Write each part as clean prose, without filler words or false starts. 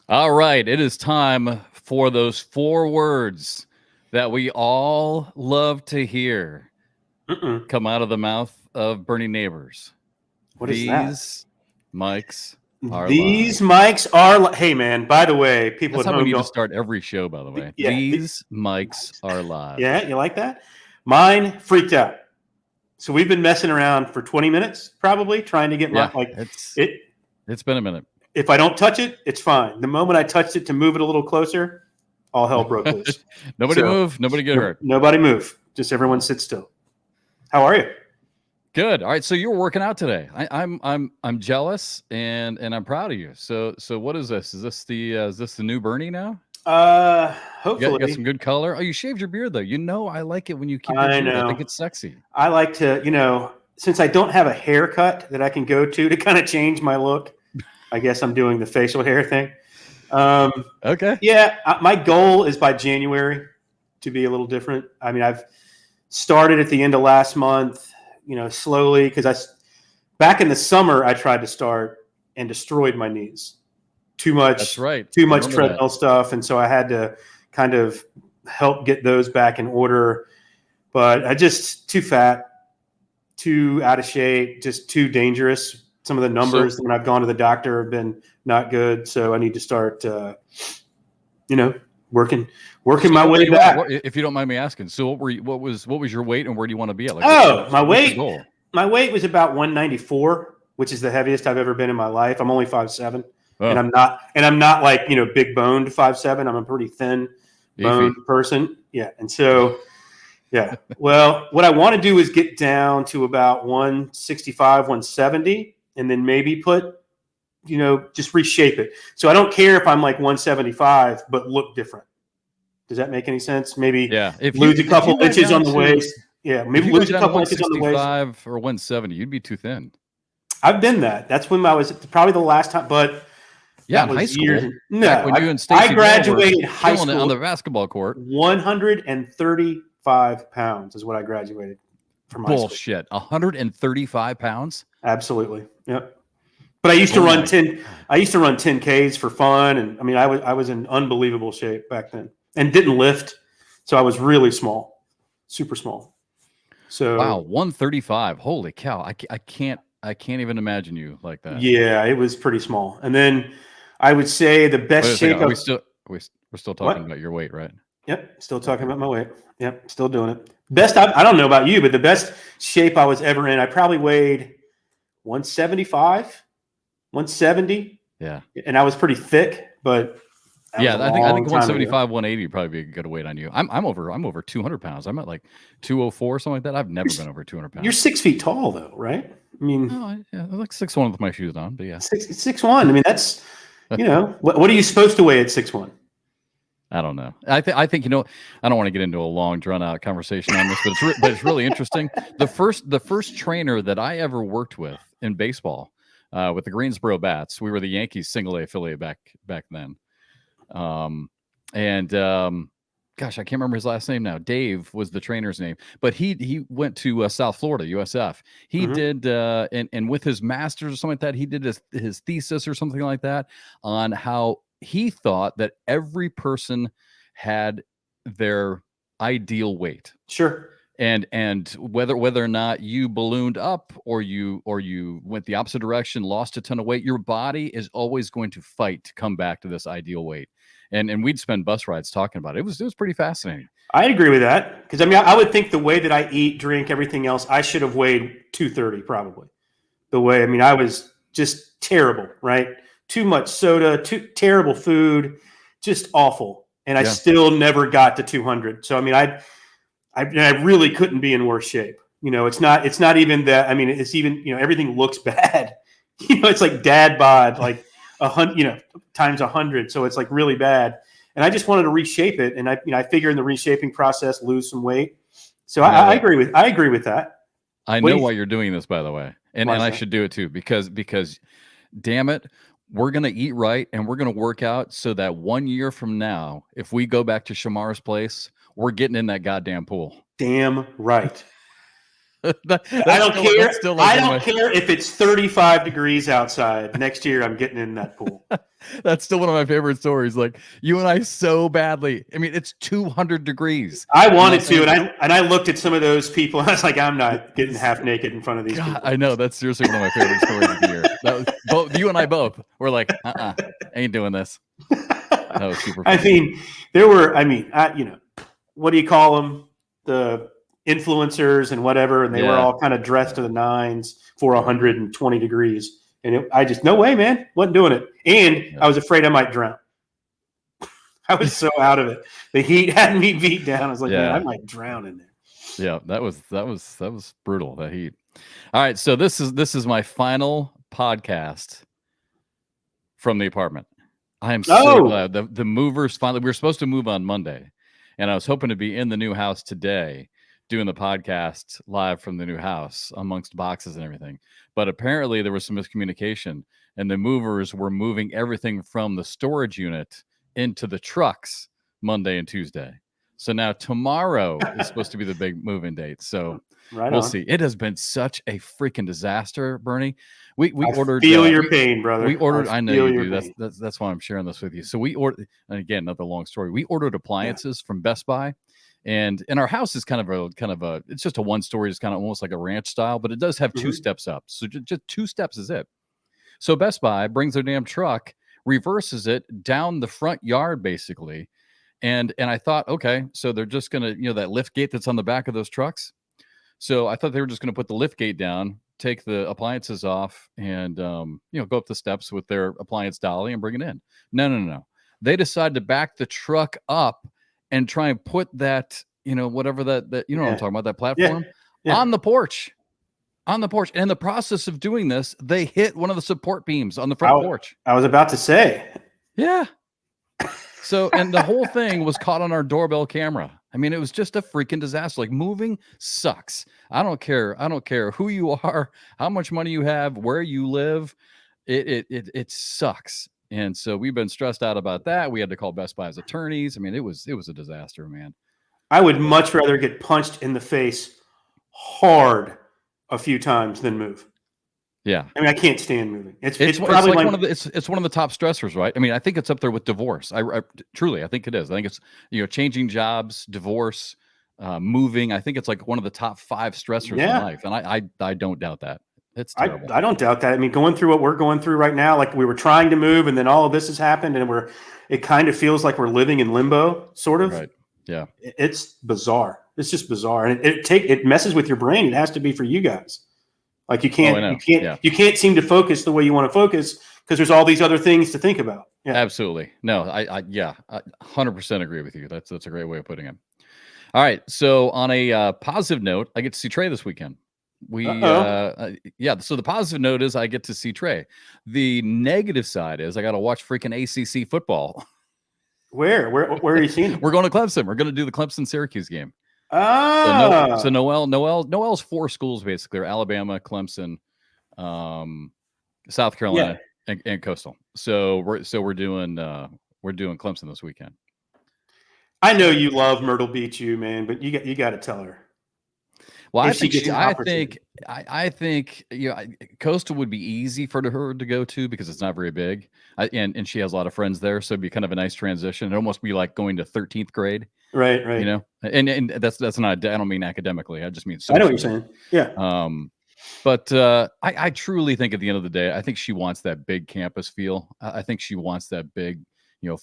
All right, it is time for those 4 words that we all love to hear come out of the mouth of Bernie neighbors. What is that? These mics are These live. mics are. Hey, man. By the way, people That's at how we home need to don't. start every show, by the way. Yeah. These mics are live. Yeah. You like that? Mine freaked out. So we've been messing around for 20 minutes, probably trying to get Yeah, it. it's been a minute. If I don't touch it, it's fine. The moment I touched it to move it a little closer, all hell broke loose. Nobody move. Nobody get hurt. Nobody move. Just everyone sit still. How are you? Good. All right. So you were working out today. I'm jealous and I'm proud of you. So what is this? Is this the new Bernie now? Hopefully. You got some good color. Oh, you shaved your beard though. You know I like it when you keep your beard. I think it's sexy. I like to, since I don't have a haircut that I can go to kind of change my look, I guess I'm doing the facial hair thing. Okay. Yeah, my goal is by January to be a little different. I mean, I've started at the end of last month, slowly, because back in the summer I tried to start and destroyed my knees. Too much. That's right. Too much treadmill stuff, and so I had to kind of help get those back in order. But I just too fat, too out of shape, just too dangerous. Some of the numbers when I've gone to the doctor have been not good, so I need to start, working my way back. If you don't mind me asking, so what was your weight and where do you want to be at? My weight was about 194, which is the heaviest I've ever been in my life. I'm only 5'7", and I'm not like big boned 5'7". I'm a pretty thin boned person. Yeah, and so. Yeah. Well, what I want to do is get down to about 165, 170, and then maybe put, just reshape it. So I don't care if I'm like 175, but look different. Does that make any sense? Maybe lose a couple inches on the waist. Yeah, maybe lose a couple inches on the waist. 165 or 170, you'd be too thin. I've been that. That's when I was probably the last time, but yeah, in high school. No, when you and Stacey I graduated high school on the basketball court. 135 pounds is what I graduated from high school. Bullshit. 135 pounds? Absolutely. Yep. But I used to run 10. I used to run 10Ks for fun, and I mean, I was in unbelievable shape back then, and didn't lift, so I was really small, super small. So wow, 135. Holy cow! I can't even imagine you like that. Yeah, it was pretty small. And then I would say the best shape. We're still talking about your weight, right? Yep, still talking about my weight. Yep, still doing it. Best. I don't know about you, but the best shape I was ever in, I probably weighed 175, 170. Yeah, and I was pretty thick, but yeah, I think 175, 180 would probably be a good weight on you. I'm over 200 pounds. I'm at like 204, something like that. I've never been over 200 pounds. You're 6 feet tall, though, right? I mean, I'm like 6'1" with my shoes on, but yeah, 6'1". I mean, that's what are you supposed to weigh at 6'1"? I don't know. I think I don't want to get into a long, drawn out conversation on this, but it's really interesting. The first trainer that I ever worked with in baseball, with the Greensboro Bats, we were the Yankees single A affiliate back then. Gosh, I can't remember his last name now. Dave was the trainer's name, but he went to South Florida, USF. He did, and with his master's or something like that, he did his thesis or something like that on how he thought that every person had their ideal weight. Sure. And whether or not you ballooned up or you went the opposite direction, lost a ton of weight, your body is always going to fight to come back to this ideal weight. And we'd spend bus rides talking about it. It was pretty fascinating. I agree with that, because I mean, I would think the way that I eat, drink, everything else, I should have weighed 230 probably. The way, I mean, I was just terrible, right? Too much soda, terrible food, just awful, and I still never got to 200. So I mean, I really couldn't be in worse shape. It's not even that. I mean, it's even everything looks bad. It's like dad bod, like 100, times 100. So it's like really bad. And I just wanted to reshape it. And I figure in the reshaping process, lose some weight. So I agree with that. I know why you're doing this, by the way. And I should do it too, because damn it, we're going to eat right and we're going to work out so that 1 year from now, if we go back to Shamar's place, we're getting in that goddamn pool. Damn right. I don't care. Still like I don't care if it's 35 degrees outside. Next year, I'm getting in that pool. That's still one of my favorite stories. Like you and I so badly. I mean, it's 200 degrees. I wanted to, and I looked at some of those people. And I was like, I'm not getting half naked in front of these people. I know, that's seriously one of my favorite stories of the year. That was both you and I both were like, ain't doing this. That was super funny. I mean, there were. What do you call them? The influencers and whatever, and they were all kind of dressed to the nines for 120 degrees. And I just, no way, man, wasn't doing it. And I was afraid I might drown. I was so out of it. The heat had me beat down. I was like, man, I might drown in there. Yeah, that was brutal, that heat. All right, so this is my final podcast from the apartment. I am so glad the movers finally. We were supposed to move on Monday, and I was hoping to be in the new house today, doing the podcast live from the new house amongst boxes and everything. But apparently there was some miscommunication, and the movers were moving everything from the storage unit into the trucks Monday and Tuesday. So now tomorrow is supposed to be the big moving date. So we'll see. It has been such a freaking disaster, Bernie. We ordered. Feel your pain, brother. We ordered. I know you do. That's why I'm sharing this with you. So we ordered. And again, another long story. We ordered appliances from Best Buy, and our house is kind of a. It's just a one story. It's kind of almost like a ranch style, but it does have two steps up. So just two steps is it. So Best Buy brings their damn truck, reverses it down the front yard, basically. And I thought, okay, so they're just going to, that lift gate that's on the back of those trucks. So I thought they were just going to put the lift gate down, take the appliances off, and, go up the steps with their appliance dolly and bring it in. No. They decided to back the truck up and try and put that, whatever that what I'm talking about, that platform on the porch. On the porch. And in the process of doing this, they hit one of the support beams on the front porch. I was about to say. Yeah. So, and the whole thing was caught on our doorbell camera. I mean, it was just a freaking disaster. Like, moving sucks. I don't care who you are, how much money you have, where you live. It sucks. And so we've been stressed out about that. We had to call Best Buy's attorneys. I mean, it was a disaster, man. I would much rather get punched in the face hard a few times than move. Yeah, I mean, I can't stand moving. It's probably like one of the it's one of the top stressors, right? I mean, I think it's up there with divorce. I truly, I think it is. I think it's changing jobs, divorce, moving. I think it's like one of the top 5 stressors in life, and I don't doubt that. It's terrible. I don't doubt that. I mean, going through what we're going through right now, like we were trying to move, and then all of this has happened, and it kind of feels like we're living in limbo, sort of. Right. Yeah. It's bizarre. It's just bizarre, and it messes with your brain. It has to be for you guys. Like you can't seem to focus the way you want to focus because there's all these other things to think about. Yeah. Absolutely. No, I 100% agree with you. That's a great way of putting it. All right. So on a positive note, I get to see Trey this weekend. So the positive note is I get to see Trey. The negative side is I got to watch freaking ACC football. Where are you seeing it? We're going to Clemson. We're going to do the Clemson-Syracuse game. So Noel's 4 schools basically are Alabama, Clemson, South Carolina, and Coastal. So we're doing Clemson this weekend. I know you love Myrtle Beach, man, but you got to tell her. Well, I think Coastal would be easy for her to go to because it's not very big, and she has a lot of friends there, so it'd be kind of a nice transition. It'd almost be like going to 13th grade. Right. And that's not. I don't mean academically. I just mean socially. I know what you're saying. Yeah. But I truly think at the end of the day, I think she wants that big campus feel. I think she wants that big,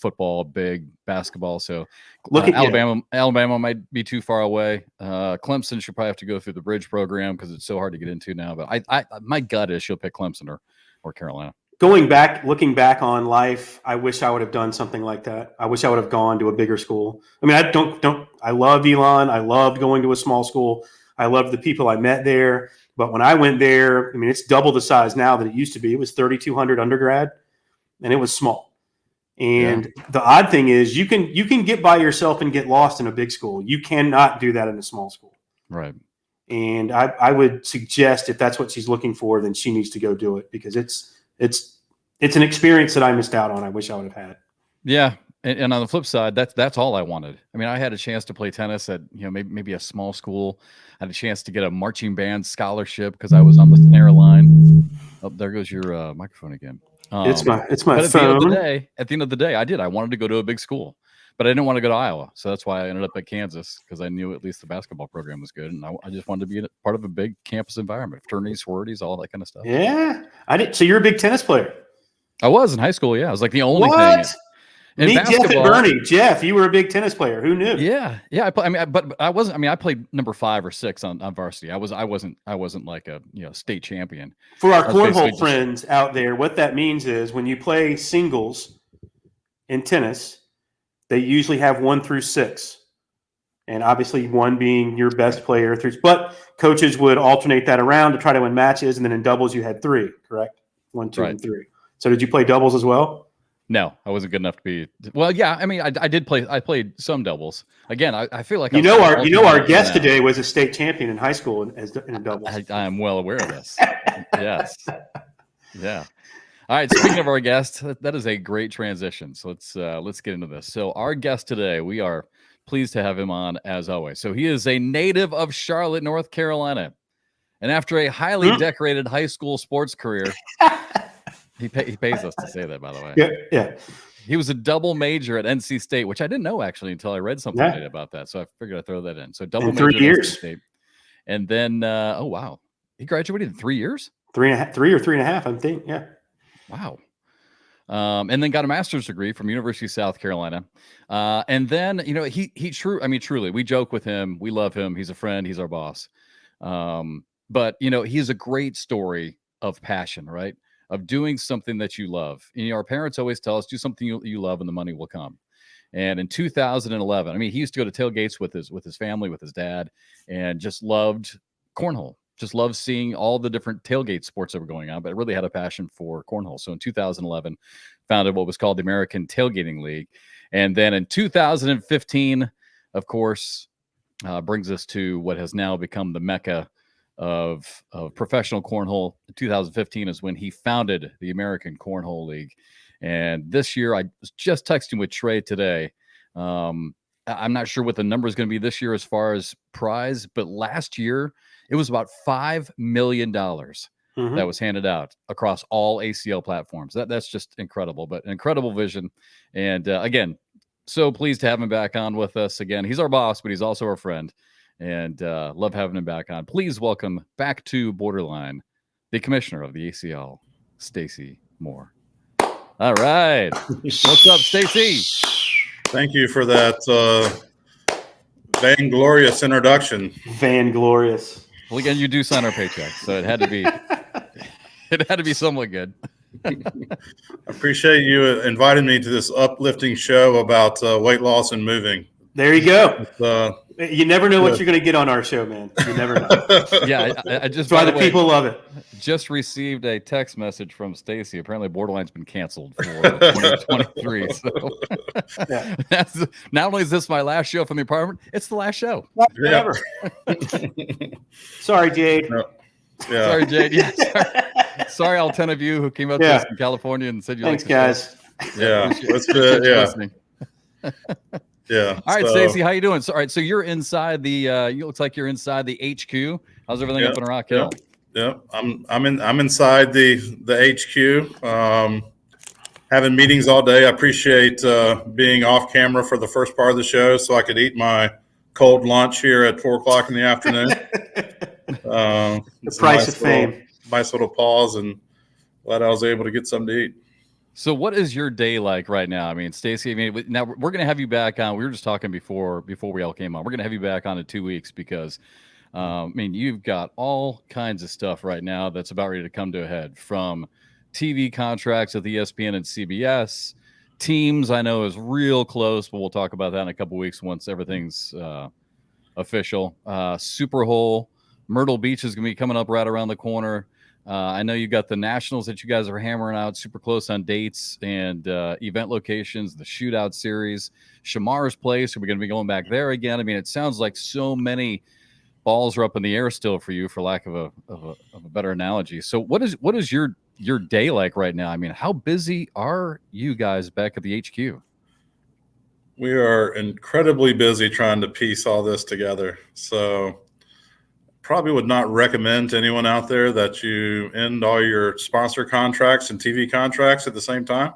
football, big basketball. So Alabama might be too far away. Clemson should probably have to go through the bridge program because it's so hard to get into now. But my gut is she'll pick Clemson or Carolina. Looking back on life, I wish I would have done something like that. I wish I would have gone to a bigger school. I mean, I love Elon. I loved going to a small school. I loved the people I met there. But when I went there, I mean, it's double the size now that it used to be. It was 3,200 undergrad, and it was small. And the odd thing is you can get by yourself and get lost in a big school. You cannot do that in a small school. Right. And I would suggest if that's what she's looking for, then she needs to go do it because it's an experience that I missed out on. I wish I would have had. Yeah. And on the flip side, that's all I wanted. I mean, I had a chance to play tennis at, maybe a small school. I had a chance to get a marching band scholarship because I was on the snare line. Oh, there goes your microphone again. It's my but at phone. At the end of the day, I wanted to go to a big school, but I didn't want to go to Iowa. So that's why I ended up at Kansas, because I knew at least the basketball program was good, and I just wanted to be part of a big campus environment, fraternities, sororities, all that kind of stuff. Yeah, I did. So you're a big tennis player. I was in high school. Yeah, I was like the only What? thing. Meet Jeff and Bernie. Jeff, you were a big tennis player. Who knew? Yeah. But I wasn't. I mean, I played number 5 or 6 on varsity. I wasn't like a state champion. For our cornhole friends out there, what that means is when you play singles in tennis, they usually have 1 through 6, and obviously 1 being your best player through. But coaches would alternate that around to try to win matches, and then in doubles you had 3, correct? 1, 2, and 3. So did you play doubles as well? No, I wasn't good enough to be. Well, yeah, I mean, I did play. I played some doubles. Again, I feel like our guest today was a state champion in high school in doubles. I am well aware of this. Yes, yeah. All right. Speaking of our guest, that is a great transition. So let's get into this. So our guest today, we are pleased to have him on as always. So he is a native of Charlotte, North Carolina, and after a highly decorated high school sports career. He pays us to say that, by the way. Yeah. He was a double major at NC State, which I didn't know actually until I read something about that. So I figured I'd throw that in. So double major 3 years. at NC State. And then, oh, wow. He graduated in 3 years? 3.5, 3 or 3.5, I think. Yeah. Wow. And then got a master's degree from University of South Carolina. And then, truly, we joke with him. We love him. He's a friend. He's our boss. But, he's a great story of passion, right? Of doing something that you love. Our parents always tell us, do something you love and the money will come. And in 2011, I mean, he used to go to tailgates with his family, with his dad, and just loved cornhole. Just loved seeing all the different tailgate sports that were going on, but really had a passion for cornhole. So in 2011, founded what was called the American Tailgating League. And then in 2015, of course, brings us to what has now become the mecca of professional cornhole. 2015 is when he founded the American Cornhole League. And this year, I was just texting with Trey today. I'm not sure what the number is going to be this year as far as prize, but last year it was about $5 million that was handed out across all ACL platforms. That's just incredible, but an incredible vision. And again, so pleased to have him back on with us again. He's our boss, but he's also our friend. And love having him back on. Please welcome back to BoarderLine, the commissioner of the ACL, Stacy Moore. All right. What's up, Stacy? Thank you for that vainglorious introduction. Vainglorious. Well, again, you do sign our paycheck, so it had to be somewhat good. I appreciate you inviting me to this uplifting show about weight loss and moving. There you go. You never know what you're going to get on our show, man. You never know. Yeah, I just. That's why the people love it. Just received a text message from Stacy. Apparently, BoarderLine's been canceled for 2023. So that's, not only is this my last show from the apartment, it's the last show. Ever. Sorry, Jade. No. Yeah. Sorry, Jade. Yeah, sorry, all 10 of you who came up to us in California and said you Thanks, like guys. Yeah, that's good. Yeah. Yeah. All right, Stacy, how you doing? So, all right, so you're inside the. You looks like you're inside the HQ. How's everything up in Rock Hill? Yeah, I'm inside the HQ. Having meetings all day. I appreciate being off camera for the first part of the show, so I could eat my cold lunch here at 4:00 in the afternoon. The price of fame. Nice little pause, and glad I was able to get something to eat. So what is your day like right now? I mean, Stacy, now we're going to have you back on. We were just talking before we all came on. We're going to have you back on in 2 weeks because, you've got all kinds of stuff right now that's about ready to come to a head, from TV contracts with ESPN and CBS. Teams, I know, is real close, but we'll talk about that in a couple weeks once everything's official. Super Bowl, Myrtle Beach is going to be coming up right around the corner. I know you got the Nationals that you guys are hammering out super close on dates and event locations, the shootout series, Shamar's Place. Are we going to be going back there again? I mean, it sounds like so many balls are up in the air still for you, for lack of a better analogy. So what is your day like right now? I mean, how busy are you guys back at the HQ? we are incredibly busy trying to piece all this together. So probably would not recommend to anyone out there that you end all your sponsor contracts and TV contracts at the same time.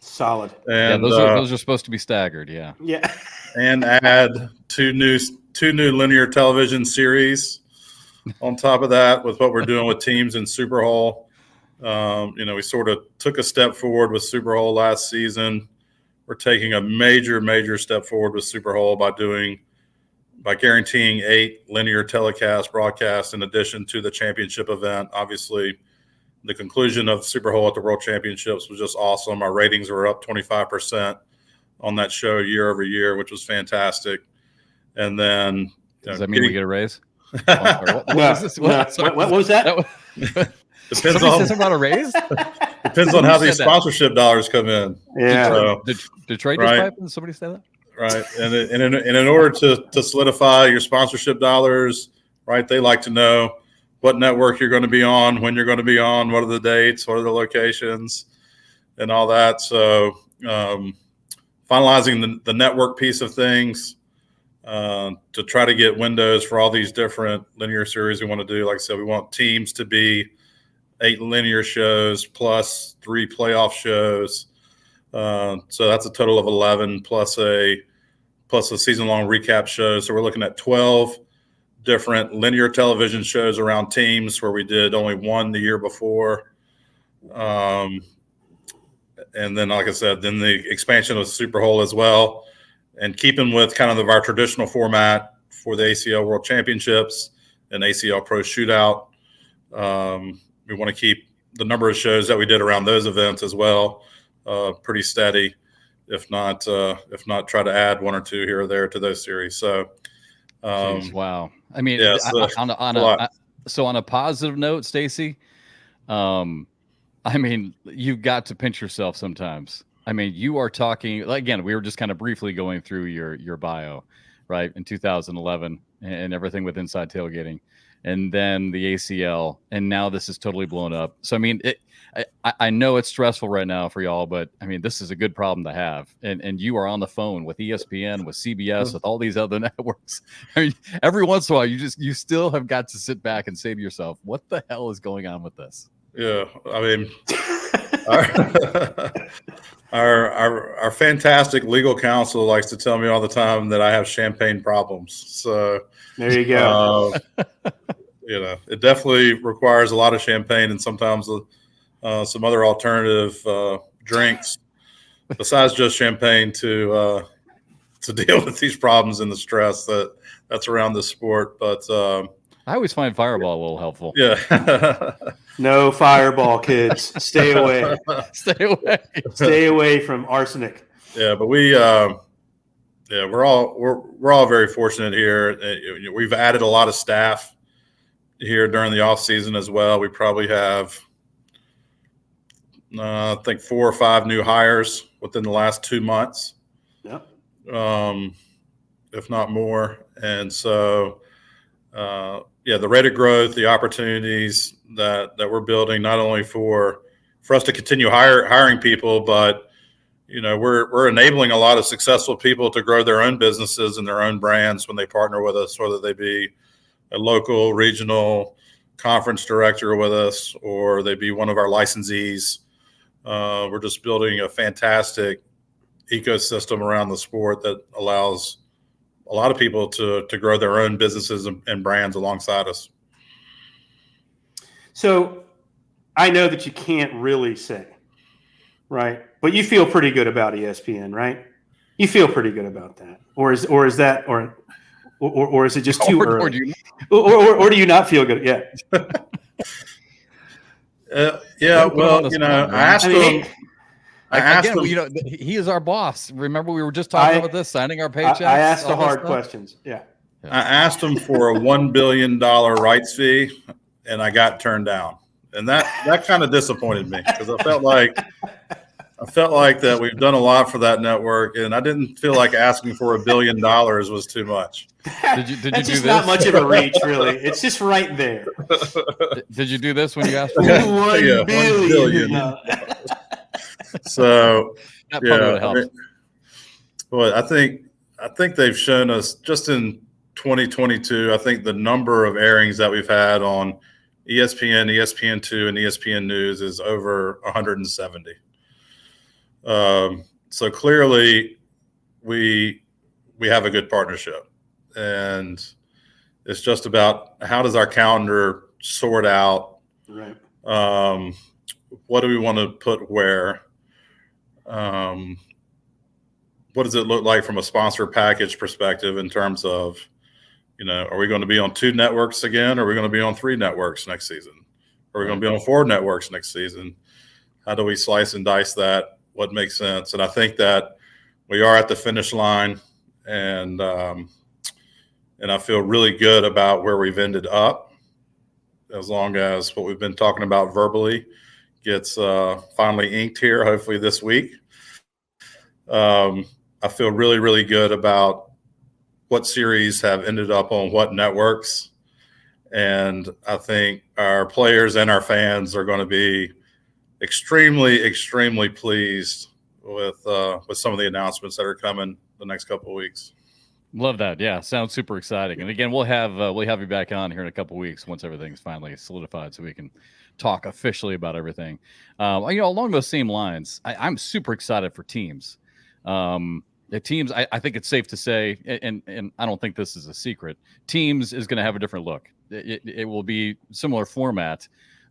Solid. And those are supposed to be staggered. Yeah. And add two new linear television series on top of that with what we're doing with teams in Super Bowl. We sort of took a step forward with Super Bowl last season. We're taking a major step forward with Super Bowl by guaranteeing 8 linear telecast broadcasts in addition to the championship event. Obviously, the conclusion of Super Bowl at the World Championships was just awesome. Our ratings were up 25% on that show year over year, which was fantastic. And then does that mean we get a raise? What was that? Depends on something about a raise. Depends on how these sponsorship dollars come in. Yeah. So, Detroit just piping? Somebody say that? Right. And in order to solidify your sponsorship dollars, right, they like to know what network you're going to be on, when you're going to be on, what are the dates, what are the locations, and all that. So finalizing the network piece of things to try to get windows for all these different linear series we want to do. Like I said, we want teams to be 8 linear shows plus 3 playoff shows. So that's a total of 11 plus a season-long recap show. So we're looking at 12 different linear television shows around teams where we did only one the year before. And then, like I said, then the expansion of Super Bowl as well. And keeping with kind of our traditional format for the ACL World Championships and ACL Pro Shootout, we want to keep the number of shows that we did around those events as well pretty steady, if not try to add 1 or 2 here or there to those series. So, wow. I mean, so on a positive note, Stacy, I mean, you've got to pinch yourself sometimes. I mean, you are talking, again, we were just kind of briefly going through your bio, right, in 2011 and everything with Inside Tailgating, and then the ACL, and now this is totally blown up. So, I mean, I know it's stressful right now for y'all, but I mean, this is a good problem to have. And you are on the phone with ESPN, with CBS, with all these other networks. I mean, every once in a while, you still have got to sit back and say to yourself, what the hell is going on with this? Yeah. I mean, our fantastic legal counsel likes to tell me all the time that I have champagne problems. So there you go. It definitely requires a lot of champagne and sometimes some other alternative drinks besides just champagne to deal with these problems and the stress that's around this sport. But I always find Fireball a little helpful. Yeah. No Fireball, kids. Stay away. Stay away. Stay away from arsenic. Yeah, but we're all very fortunate here. We've added a lot of staff here during the off season as well. We probably have I think 4 or 5 new hires within the last 2 months. Yep. If not more. And so, the rate of growth, the opportunities that we're building, not only for us to continue hiring people, but we're enabling a lot of successful people to grow their own businesses and their own brands when they partner with us, whether they be a local, regional conference director with us, or they be one of our licensees. We're just building a fantastic ecosystem around the sport that allows a lot of people to grow their own businesses and brands alongside us. So I know that you can't really say, right? But you feel pretty good about ESPN, right? You feel pretty good about that, or is it just too early? Or do you not feel good? Yeah. Well, I asked him. He is our boss. Remember, we were just talking about this, signing our paychecks. I asked the hard questions. Yeah. I asked him for a $1 billion rights fee, and I got turned down, and that kind of disappointed me because I felt like that we've done a lot for that network, and I didn't feel like asking for $1 billion was too much. Did you That's do just this? not much of a reach, really. It's just right there. Did you do this when you asked for $1 billion? So that probably would have helped. But I think they've shown us just in 2022. I think the number of airings that we've had on ESPN, ESPN2, and ESPN News is over 170. So clearly, we have a good partnership, and it's just about how does our calendar sort out. Right. What do we want to put where? What does it look like from a sponsor package perspective in terms of, are we going to be on 2 networks again? Or are we going to be on 3 networks next season? Are we going to be on 4 networks next season? How do we slice and dice that? What makes sense? And I think that we are at the finish line, and I feel really good about where we've ended up, as long as what we've been talking about verbally gets finally inked here, hopefully this week. I feel really, really good about what series have ended up on what networks. And I think our players and our fans are going to be extremely, extremely pleased with some of the announcements that are coming the next couple of weeks. Love that. Yeah, sounds super exciting. And again, we'll have you back on here in a couple of weeks once everything's finally solidified, so we can talk officially about everything. Along those same lines, I'm super excited for teams. The teams, I think it's safe to say, and I don't think this is a secret, teams is going to have a different look. It will be similar format,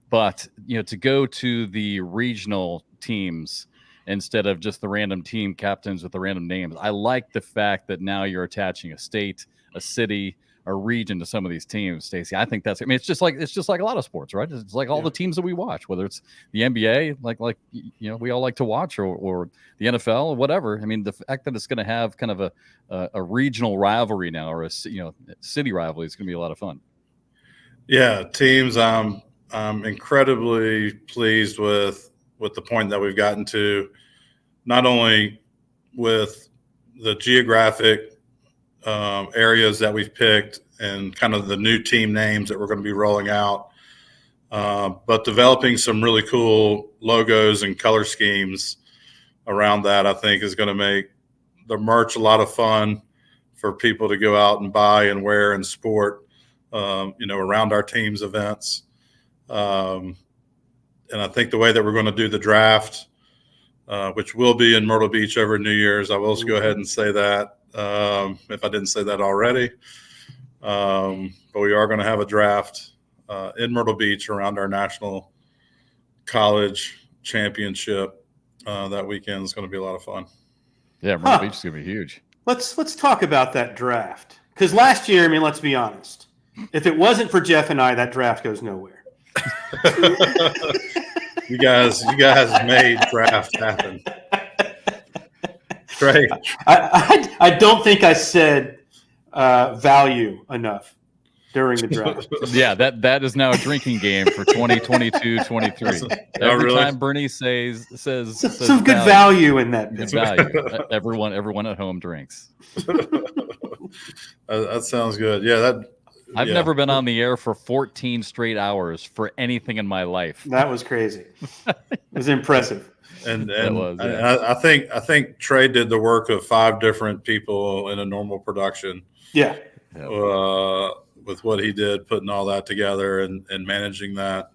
but to go to the regional teams instead of just the random team captains with the random names. I like the fact that now you're attaching a state, a city, a region to some of these teams, Stacey. I think that's, it's just like a lot of sports, right? It's like all the teams that we watch, whether it's the NBA, like we all like to watch, or the NFL or whatever. I mean, the fact that it's going to have kind of a regional rivalry now, or a city rivalry, is going to be a lot of fun. Yeah, teams. I'm incredibly pleased with the point that we've gotten to, not only with the geographic areas that we've picked and kind of the new team names that we're going to be rolling out, but developing some really cool logos and color schemes around that. I think is going to make the merch a lot of fun for people to go out and buy and wear and sport, around our team's events. And I think the way that we're going to do the draft, which will be in Myrtle Beach over New Year's, I will go ahead and say that, if I didn't say that already. But we are going to have a draft in Myrtle Beach around our national college championship that weekend. Is going to be a lot of fun. Yeah, Myrtle Beach is going to be huge. Let's talk about that draft, because last year, let's be honest, if it wasn't for Jeff and I, that draft goes nowhere. You guys made draft happen. Trey, I don't think I said value enough during the draft. Yeah, that is now a drinking game for 2022-23. Every time Bernie says some good value in that. Good value. Everyone at home drinks. That sounds good. Yeah, I've never been on the air for 14 straight hours for anything in my life. That was crazy. It was impressive. And I think Trey did the work of 5 different people in a normal production. Yeah. With what he did, putting all that together and managing that.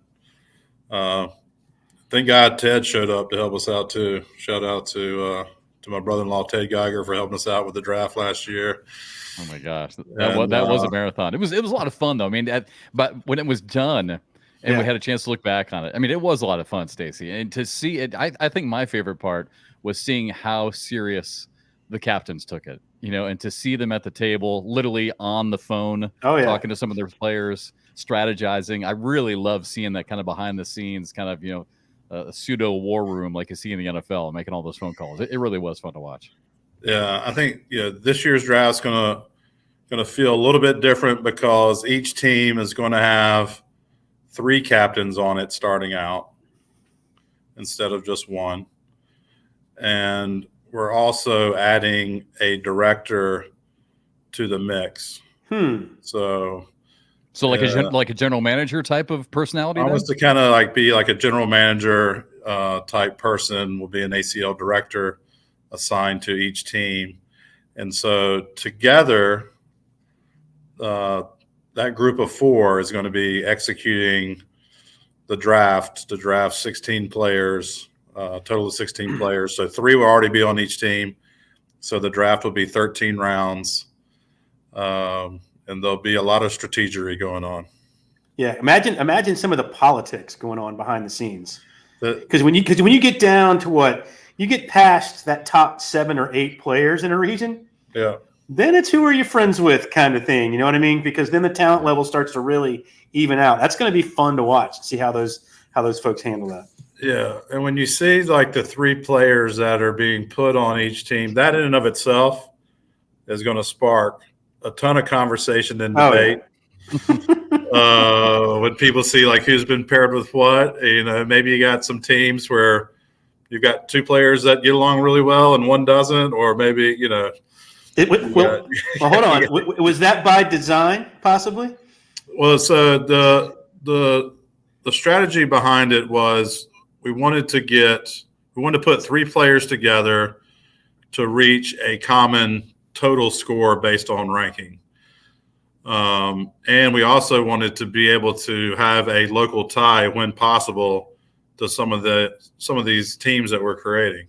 Thank God Ted showed up to help us out too. Shout out to my brother-in-law Ted Geiger for helping us out with the draft last year. Oh my gosh, that was a marathon. It was a lot of fun though. I mean, but when it was done and we had a chance to look back on it, it was a lot of fun, Stacey. And to see it, I think my favorite part was seeing how serious the captains took it. And to see them at the table, literally on the phone, talking to some of their players, strategizing. I really love seeing that kind of behind the scenes, kind of a pseudo war room like you see in the NFL, making all those phone calls. It really was fun to watch. Yeah, I think this year's draft is gonna feel a little bit different because each team is going to have 3 captains on it starting out instead of just one, and we're also adding a director to the mix. So like a general manager type of personality. Almost to kind of like be like a general manager type person. Will be an ACL director assigned to each team. And so together, that group of 4 is going to be executing the draft 16 players, total of 16 players. So 3 will already be on each team. So the draft will be 13 rounds. And there'll be a lot of strategery going on. Yeah, imagine some of the politics going on behind the scenes. Because when you get down to what you get past that top 7 or 8 players in a region, yeah, then it's who are you friends with kind of thing. You know what I mean? Because then the talent level starts to really even out. That's going to be fun to watch. See how those folks handle that. Yeah, and when you see like the 3 players that are being put on each team, that in and of itself is going to spark a ton of conversation and debate. When people see like who's been paired with what, maybe you got some teams where you've got 2 players that get along really well and one doesn't, or maybe well, hold on. Was that by design, possibly? Well, so the strategy behind it was we wanted to put 3 players together to reach a common total score based on ranking. And we also wanted to be able to have a local tie when possible to some of these teams that we're creating.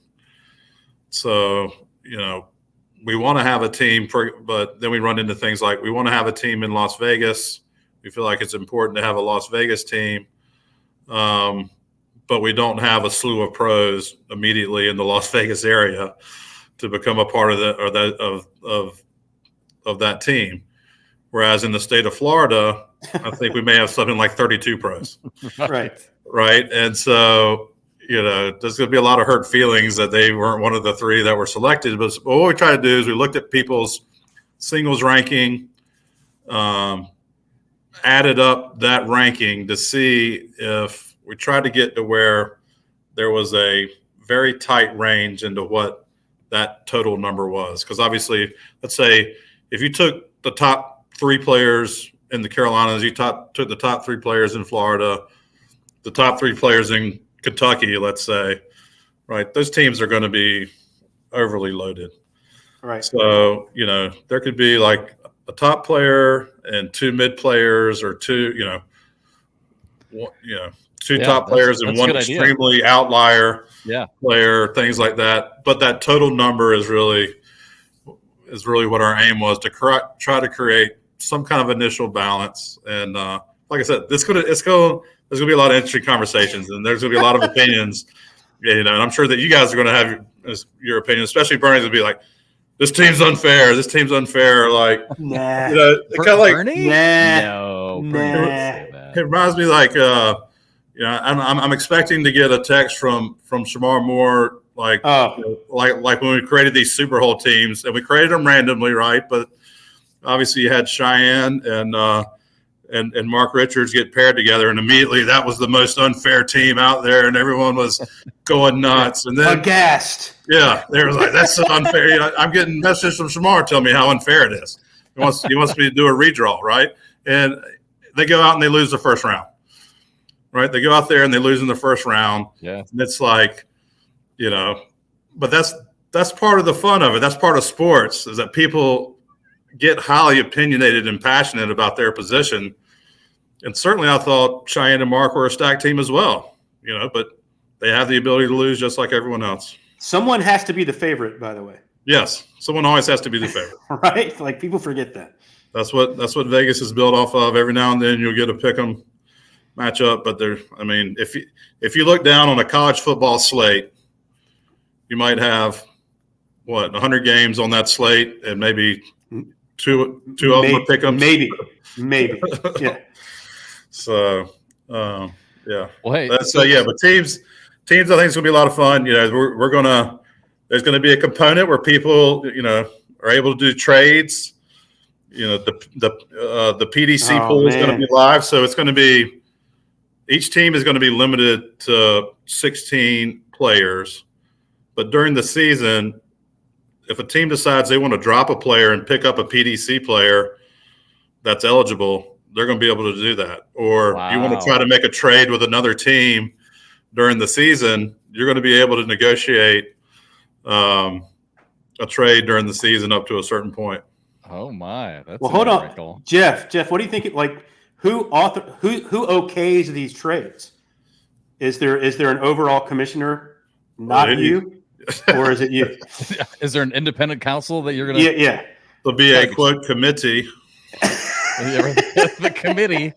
So, we want to have a team but then we run into things like we want to have a team in Las Vegas. We feel like it's important to have a Las Vegas team. But we don't have a slew of pros immediately in the Las Vegas area to become a part of that team. Whereas in the state of Florida, I think we may have something like 32 pros. Right. And so, there's going to be a lot of hurt feelings that they weren't one of the 3 that were selected. But what we try to do is we looked at people's singles ranking, added up that ranking to see if we tried to get to where there was a very tight range into what that total number was. Because obviously, let's say if you took the top 3 players in the Carolinas, you took the top 3 players in Florida, the top 3 players in Kentucky, let's say, right? Those teams are going to be overly loaded. Right. So, there could be like a top player and 2 mid players or 2 top players and one extremely outlier player, things like that. But that total number is really what our aim was, to try to create some kind of initial balance. And like I said, there's going to be a lot of interesting conversations, and there's going to be a lot of opinions. And I'm sure that you guys are going to have your opinion, especially Bernie's going to be like, this team's unfair. This team's unfair. Like, nah. Kind of like, Bernie? No. It reminds me like, I'm expecting to get a text from Shamar Moore, like when we created these Super Bowl teams, and we created them randomly, right? But obviously, you had Cheyenne and Mark Richards get paired together, and immediately that was the most unfair team out there, and everyone was going nuts. And then aghast. Yeah, they were like, "That's so unfair." I'm getting messages from Shamar telling me how unfair it is. He wants me to do a redraw, right? And they go out and they lose the first round, right? They go out there and they lose in the first round. Yeah, and it's like, but that's part of the fun of it. That's part of sports, is that people get highly opinionated and passionate about their position. And certainly I thought Cheyenne and Mark were a stacked team as well, but they have the ability to lose just like everyone else. Someone has to be the favorite, by the way. Yes, someone always has to be the favorite. Right? Like, people forget that. That's what Vegas is built off of. Every now and then you'll get a pick 'em matchup, but if you look down on a college football slate, you might have 100 games on that slate, and maybe two of them are pick 'em. Maybe. Yeah. So, yeah. Well, hey, but teams, I think it's going to be a lot of fun. There's going to be a component where people, are able to do trades. The PDC pool is going to be live. So it's going to be, each team is going to be limited to 16 players. But during the season, if a team decides they want to drop a player and pick up a PDC player that's eligible, they're going to be able to do that. Or you want to try to make a trade with another team during the season, you're going to be able to negotiate a a trade during the season up to a certain point. Oh my, that's well. Hold on, wrinkle. Jeff. What do you think? Like, who okays these trades? Is there an overall commissioner? Not you, or is it you? Is there an independent counsel that you're gonna? Yeah. There'll be a quote committee. The committee.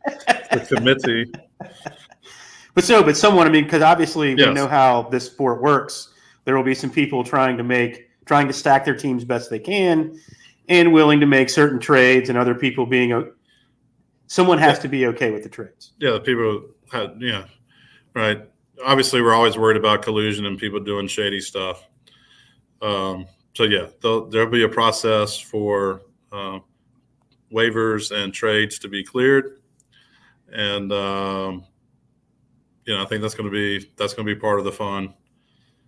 The committee. But someone. I mean, because obviously we know how this sport works. There will be some people trying to stack their teams best they can, and willing to make certain trades, and other people being. Someone has to be okay with the trades. Yeah, the people had, right. Obviously, we're always worried about collusion and people doing shady stuff. So yeah, there'll be a process for waivers and trades to be cleared, and I think that's going to be part of the fun.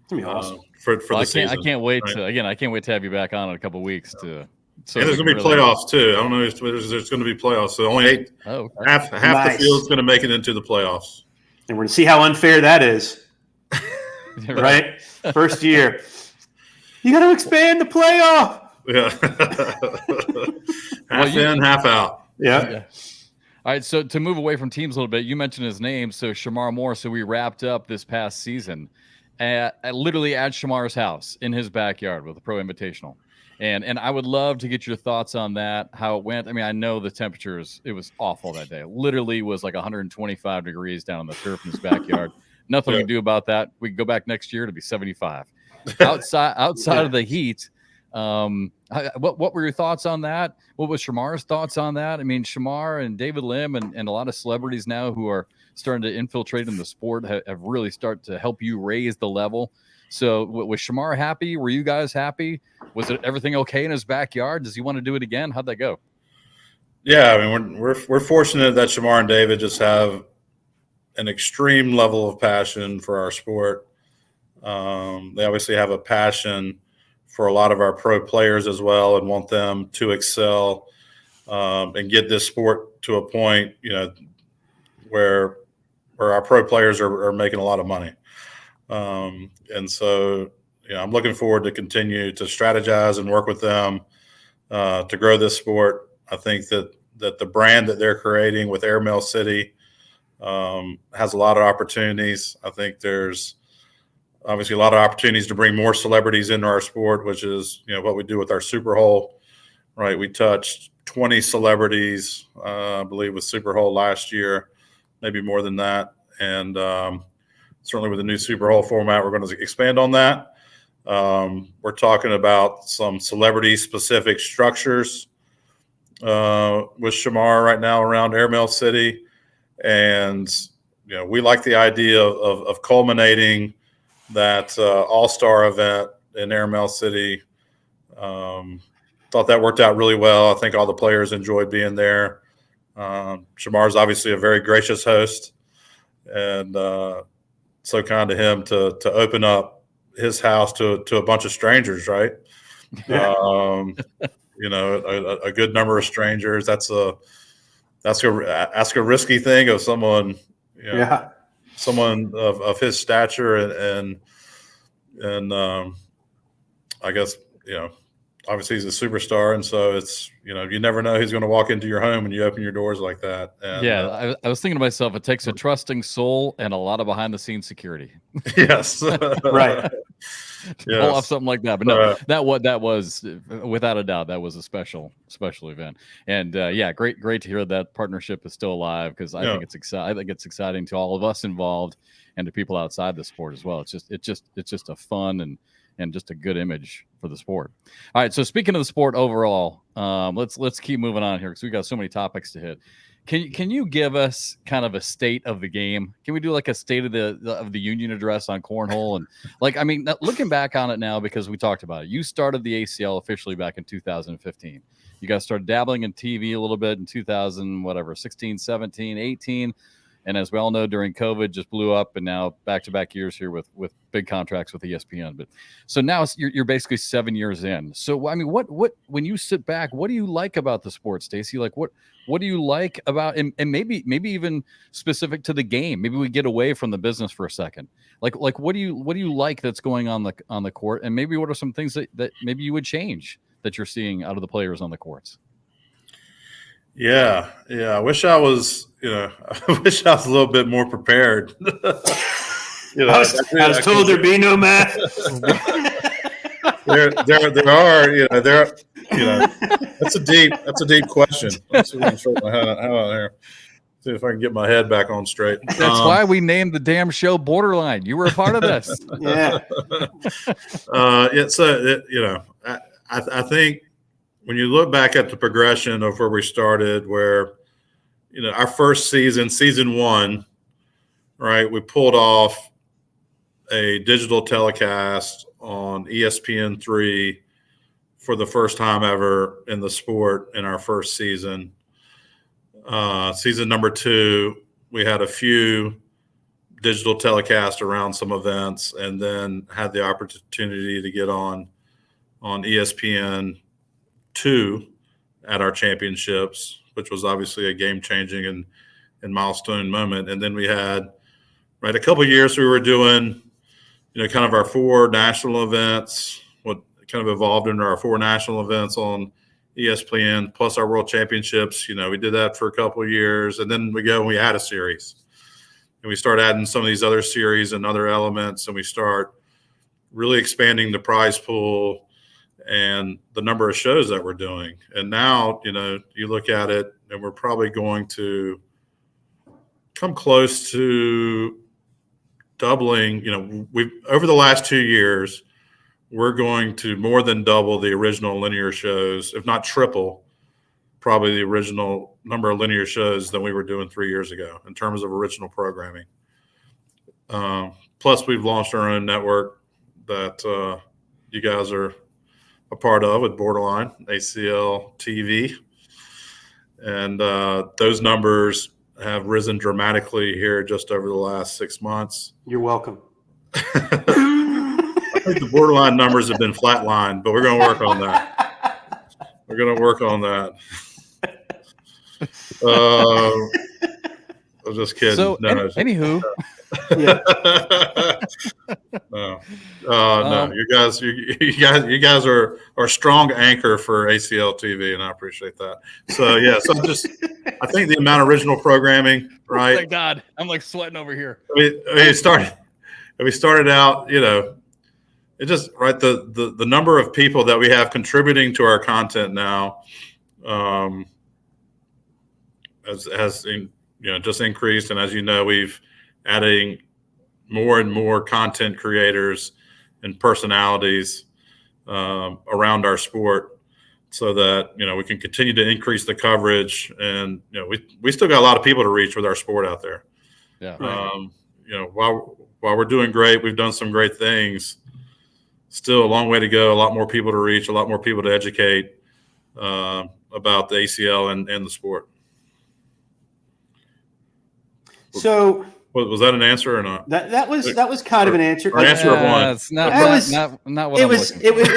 It's gonna be awesome for the season. I can't wait right? I can't wait to have you back on in a couple weeks to. So and there's going to be playoffs too. I don't know if there's going to be playoffs. So only 8. Oh, okay. Half the field's going to make it into the playoffs. And we're going to see how unfair that is. Right? First year. You got to expand the playoff. Yeah. half in, half out. Yeah. All right. So to move away from teams a little bit, you mentioned his name. So Shamar Moore. So we wrapped up this past season literally at Shamar's house in his backyard with a pro invitational. And I would love to get your thoughts on that, how it went. I mean, I know the temperatures, it was awful that day. It literally was like 125 degrees down in the turf in his backyard. Nothing we can do about that. We can go back next year to be 75. Outside of the heat, what were your thoughts on that? What was Shamar's thoughts on that? I mean, Shamar and David Lim and a lot of celebrities now who are starting to infiltrate in the sport have really started to help you raise the level. So was Shamar happy? Were you guys happy? Was everything okay in his backyard? Does he want to do it again? How'd that go? Yeah, I mean, we're fortunate that Shamar and David just have an extreme level of passion for our sport. They obviously have a passion for a lot of our pro players as well, and want them to excel and get this sport to a point, where our pro players are making a lot of money. And so, I'm looking forward to continue to strategize and work with them to grow this sport. I think that the brand that they're creating with Airmail City has a lot of opportunities. I think there's obviously a lot of opportunities to bring more celebrities into our sport, which is, what we do with our Super Hole, right? We touched 20 celebrities, I believe, with Super Hole last year, maybe more than that. And certainly with the new Super Hole format, we're going to expand on that. We're talking about some celebrity-specific structures with Shamar right now around Airmail City. And, we like the idea of culminating that all-star event in Airmail City. Thought that worked out really well. I think all the players enjoyed being there. Shamar's obviously a very gracious host, and so kind of him to open up his house to a bunch of strangers, right? Yeah. A good number of strangers. That's a risky thing of someone, someone of his stature and I guess, obviously he's a superstar. And so it's, you never know who's going to walk into your home when you open your doors like that. And, I was thinking to myself, it takes a trusting soul and a lot of behind the scenes security. Yes. Right. Pull off something like that. But no, that was without a doubt, that was a special event. And great to hear that partnership is still alive, because I think it's exciting to all of us involved and to people outside the sport as well. It's just a fun and just a good image for the sport. All right. So speaking of the sport overall, let's keep moving on here, because we've got so many topics to hit. Can you give us kind of a state of the game? Can we do like a state of the union address on cornhole? And looking back on it now, because we talked about it, you started the ACL officially back in 2015. You guys started dabbling in TV a little bit in 16, 17, 18. And as we all know, during COVID, just blew up, and now back-to-back years here with big contracts with ESPN. But so now you're basically 7 years in. So I mean, what when you sit back, what do you like about the sport, Stacey? Like what do you like about, and maybe even specific to the game? Maybe we get away from the business for a second. Like what do you like that's going on the court, and maybe what are some things that maybe you would change that you're seeing out of the players on the courts? Yeah. I wish I was, I wish I was a little bit more prepared. I was told there'd be no math. There are, that's a deep question. Let's see if I can straighten my head out here. See if I can get my head back on straight. That's why we named the damn show BoarderLine. You were a part of this. Yeah. I think when you look back at the progression of where we started, where, our first season 1, right, we pulled off a digital telecast on ESPN3 for the first time ever in the sport in our first season. Season number 2, we had a few digital telecasts around some events, and then had the opportunity to get on ESPN2 at our championships, which was obviously a game-changing and milestone moment. And then we had, a couple of years we were doing, kind of our 4 national events, what kind of evolved into our 4 national events on ESPN, plus our world championships. We did that for a couple of years, and then we add a series, and we start adding some of these other series and other elements, and we start really expanding the prize pool and the number of shows that we're doing. And now, you look at it, and we're probably going to come close to doubling. We've over the last 2 years, we're going to more than double the original linear shows, if not triple, probably the original number of linear shows than we were doing 3 years ago in terms of original programming. Plus, we've launched our own network that you guys are a part of with BoarderLine, ACL TV. And those numbers have risen dramatically here just over the last 6 months. You're welcome. I think the BoarderLine numbers have been flatlined, but we're going to work on that. I'm just kidding. So, anywho. Yeah. No, you guys are a strong anchor for ACL TV, and I appreciate that. So I think the amount of original programming, right? Oh my God, I'm like sweating over here. We started out, it just the number of people that we have contributing to our content now has just increased, and as you know, we've adding more and more content creators and personalities around our sport, so that we can continue to increase the coverage. And we still got a lot of people to reach with our sport out there. Yeah. While we're doing great, we've done some great things. Still a long way to go. A lot more people to reach. A lot more people to educate about the ACL and the sport. So. Was that an answer or not? That was kind of an answer. Or answer of one. It's not what it I'm was. looking for.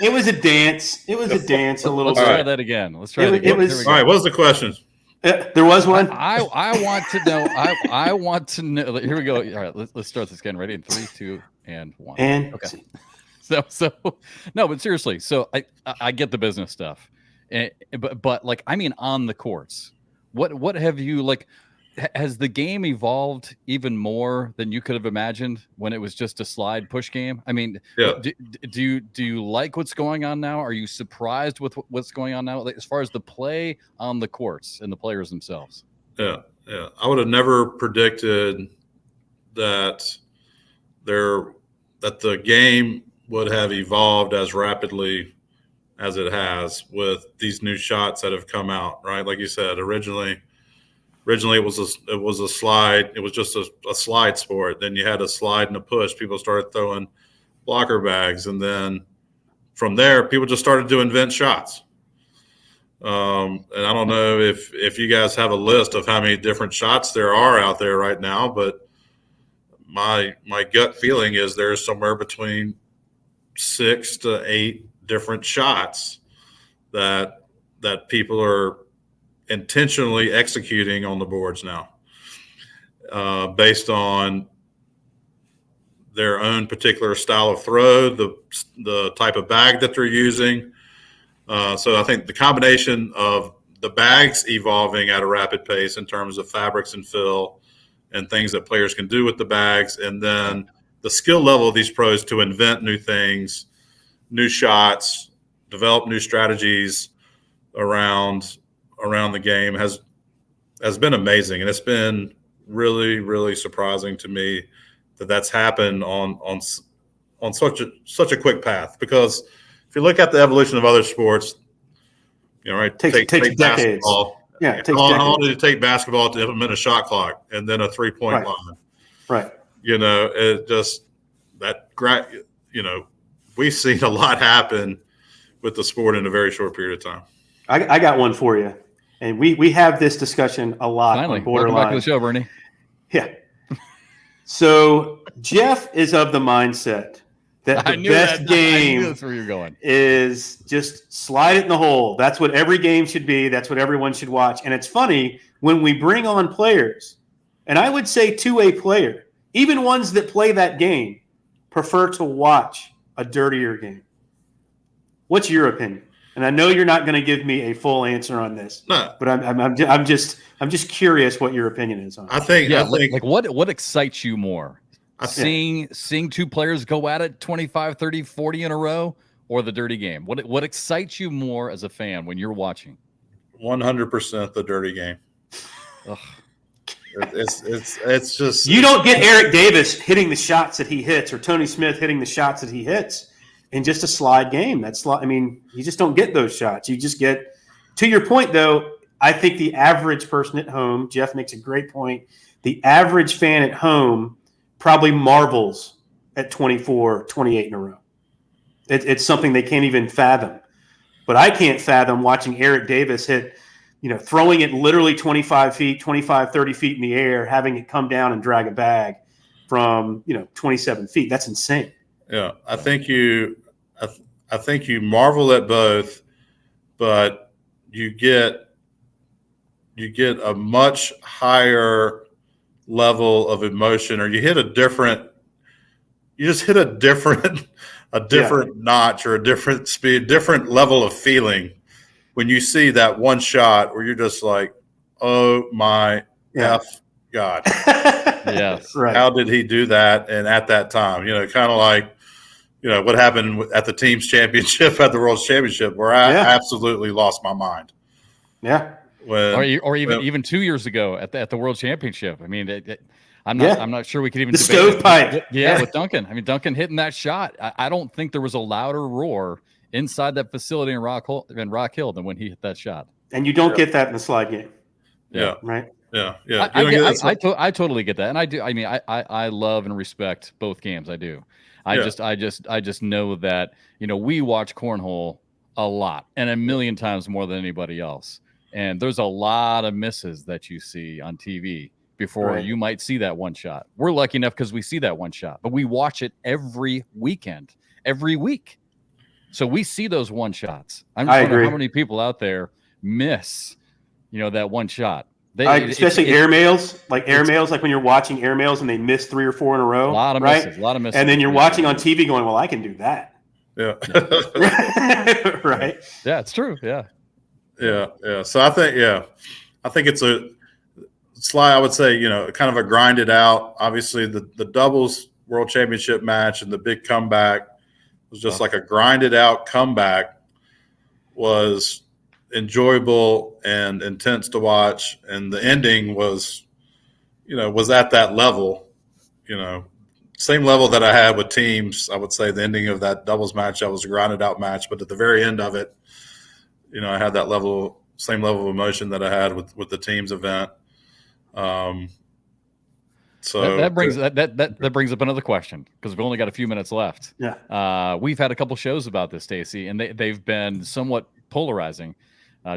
It was a dance. It was a dance. A little Let's bit. try that again. Let's try it again. It was all right. What's the question? There was one. I want to know. I want to know. Here we go. All right. Let's start this again. Ready? In 3, 2, and 1. And okay. So no, but seriously. So I get the business stuff, but like on the courts, what have you like? Has the game evolved even more than you could have imagined when it was just a slide push game? I mean, yeah. Do you like what's going on now? Are you surprised with what's going on now, like, as far as the play on the courts and the players themselves? Yeah. I would have never predicted that the game would have evolved as rapidly as it has with these new shots that have come out. Right, like you said, originally it was a slide. It was just a slide sport. Then you had a slide and a push. People started throwing blocker bags, and then from there, people just started to invent shots. And I don't know if you guys have a list of how many different shots there are out there right now, but my gut feeling is there's somewhere between 6 to 8 different shots that people are intentionally executing on the boards now, based on their own particular style of throw, the type of bag that they're using. So I think the combination of the bags evolving at a rapid pace in terms of fabrics and fill and things that players can do with the bags, and then the skill level of these pros to invent new things, new shots, develop new strategies around the game has been amazing. And it's been really, really surprising to me that that's happened on such a quick path, because if you look at the evolution of other sports, right, takes decades. Basketball. Yeah, it takes how decades. long did it take basketball to implement a shot clock and then a 3-point line? Right. It just we've seen a lot happen with the sport in a very short period of time. I got one for you, and we have this discussion a lot. Finally, on BoarderLine. welcome back to the show, Bernie. Yeah. So Jeff is of the mindset that the best game that's where you're going. is just slide it in the hole. That's what every game should be. That's what everyone should watch. And it's funny when we bring on players, and I would say two-way player, even ones that play that game, prefer to watch a dirtier game. What's your opinion? And I know you're not going to give me a full answer on this, but I'm just curious what your opinion is on it. I think like what excites you more? Seeing two players go at it 25, 30, 40 in a row, or the dirty game? What excites you more as a fan when you're watching? 100% the dirty game. It's just, you don't get Eric Davis hitting the shots that he hits, or Tony Smith hitting the shots that he hits in just a slide game. You just don't get those shots. You just get, to your point though, I think the average person at home, Jeff makes a great point, the average fan at home probably marvels at 24, 28 in a row. It's something they can't even fathom. But I can't fathom watching Eric Davis hit, throwing it literally 25 feet, 25, 30 feet in the air, having it come down and drag a bag from, 27 feet. That's insane. Yeah, I think you marvel at both, but you get a much higher level of emotion, or you just hit a different notch, or a different speed, different level of feeling when you see that one shot where you're just like, oh my F God. Yes. Right. How did he do that? And at that time, kind of like, what happened at the team's championship, at the World's Championship, where I absolutely lost my mind. Yeah. Or even 2 years ago at the World Championship. I mean, I'm not sure we could even the stovepipe. With Duncan. I mean, Duncan hitting that shot. I don't think there was a louder roar inside that facility in Rock Hill than when he hit that shot. And you don't get that in the slide game. Yeah. Right. Yeah. I totally get that, and I do. I mean, I love and respect both games. I do. I just know that we watch cornhole a lot and a million times more than anybody else. And there's a lot of misses that you see on TV before you might see that one shot. We're lucky enough because we see that one shot, but we watch it every weekend, every week. So we see those one shots. I agree. How many people out there miss, that one shot? Especially airmails, like when you're watching airmails and they miss 3 or 4 in a row. A lot of misses. And then you're watching on TV going, well, I can do that. Yeah. Right. Yeah, it's true. Yeah. Yeah. So I think it's a slide, I would say, kind of a grinded out. Obviously the doubles World Championship match and the big comeback was just like a grinded out comeback, was enjoyable and intense to watch. And the ending was at that level, same level that I had with teams. I would say the ending of that doubles match, that was a grinded out match, but at the very end of it, I had that same level of emotion that I had with the teams event. So that brings up another question, because we've only got a few minutes left. Yeah. We've had a couple shows about this, Stacy, and they've been somewhat polarizing.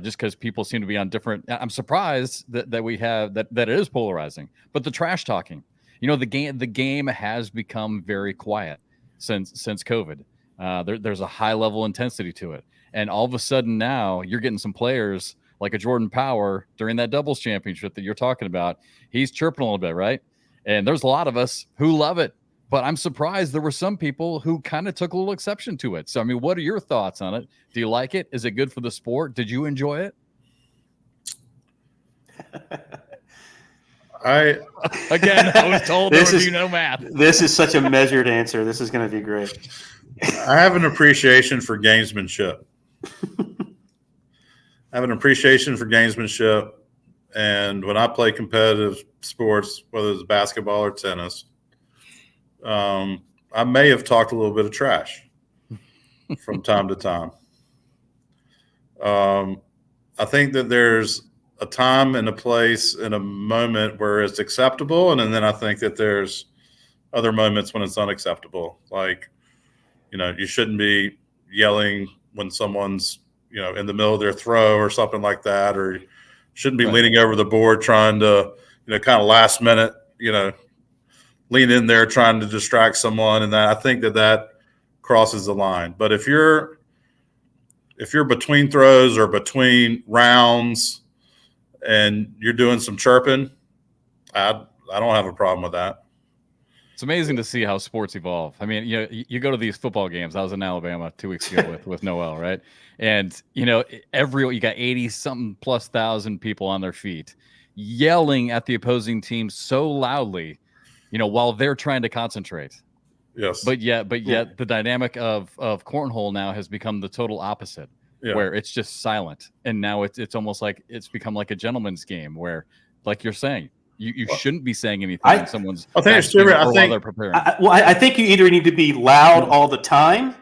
just because people seem to be on different. I'm surprised that we have that it is polarizing. But the trash talking, the game has become very quiet since COVID. There's a high level intensity to it, and all of a sudden now you're getting some players like a Jordan Power during that doubles championship that you're talking about. He's chirping a little bit, right? And there's a lot of us who love it, but I'm surprised there were some people who kind of took a little exception to it. So, I mean, what are your thoughts on it? Do you like it? Is it good for the sport? Did you enjoy it? I was told there would be no math. This is such a measured answer. This is going to be great. I have an appreciation for gamesmanship. And when I play competitive sports, whether it's basketball or tennis, I may have talked a little bit of trash from time to time. I think that there's a time and a place and a moment where it's acceptable. And then I think that there's other moments when it's unacceptable. Like, you shouldn't be yelling when someone's, in the middle of their throw or something like that, or you shouldn't be leaning over the board trying to, kind of last minute, lean in there trying to distract someone. And I think that crosses the line. But if you're between throws or between rounds and you're doing some chirping, I don't have a problem with that. It's amazing to see how sports evolve. I mean, you go to these football games. I was in Alabama 2 weeks ago with Noel, right? And, you got 80-something plus thousand people on their feet yelling at the opposing team so loudly, while they're trying to concentrate. Yes. But yet the dynamic of cornhole now has become the total opposite, where it's just silent. And now it's almost like it's become like a gentleman's game where, like you're saying, you shouldn't be saying anything when someone's I think it's different. while they're preparing. I think you either need to be loud all the time.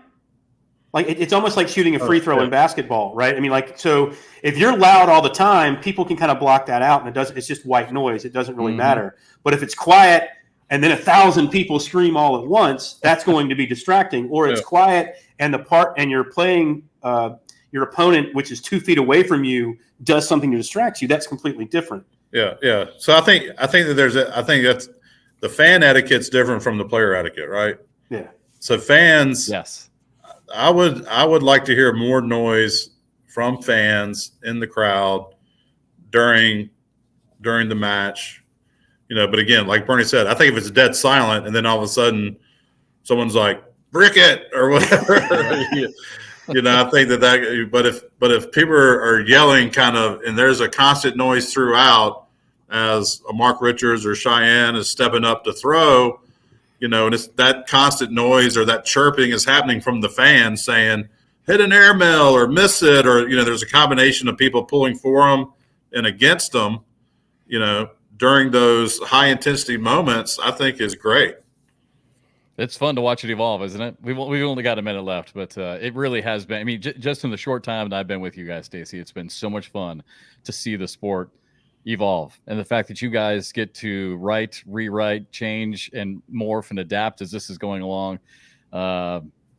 Like it's almost like shooting a free throw in basketball, right? I mean, so if you're loud all the time, people can kind of block that out, and it's just white noise. It doesn't really matter. But if it's quiet and then 1,000 people scream all at once, that's going to be distracting. Or it's quiet and you're playing your opponent, which is 2 feet away from you, does something to distract you. That's completely different. Yeah. So I think that's the fan etiquette's different from the player etiquette, right? Yeah. So fans, yes, I would like to hear more noise from fans in the crowd during the match, But again, like Bernie said, I think if it's dead silent and then all of a sudden someone's like "brick it" or whatever, I think that. But if people are yelling kind of, and there's a constant noise throughout, as a Mark Richards or Cheyenne is stepping up to throw, and it's that constant noise or that chirping is happening from the fans saying, hit an airmail or miss it, or, there's a combination of people pulling for them and against them, during those high intensity moments, I think is great. It's fun to watch it evolve, isn't it? We've only got a minute left, but it really has been. I mean, just in the short time that I've been with you guys, Stacey, it's been so much fun to see the sport evolve, and the fact that you guys get to write, rewrite, change, and morph and adapt as this is going along.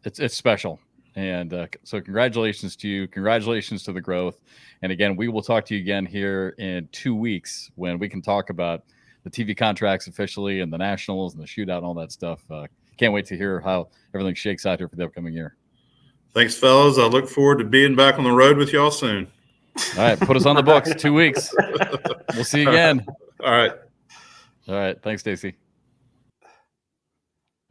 It's special, and so congratulations to you. Congratulations to the growth. And again, we will talk to you again here in 2 weeks when we can talk about the TV contracts officially and the nationals and the shootout and all that stuff. Can't wait to hear how everything shakes out here for the upcoming year. Thanks, fellas. I look forward to being back on the road with y'all soon. All right. Put us on the books. 2 weeks. We'll see you again. All right. All right. Thanks, Stacey.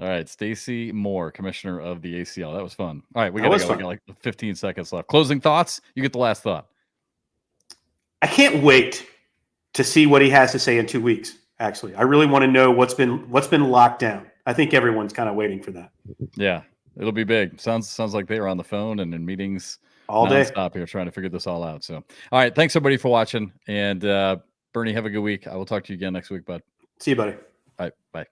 All right. Stacey Moore, commissioner of the ACL. That was fun. All right. We got like 15 seconds left. Closing thoughts. You get the last thought. I can't wait to see what he has to say in 2 weeks. Actually, I really want to know what's been locked down. I think everyone's kind of waiting for that. Yeah, it'll be big. Sounds like they are on the phone and in meetings all day. Stop here trying to figure this all out. So, all right, thanks everybody for watching. And Bernie, have a good week. I will talk to you again next week, bud. See you, buddy. All right, bye.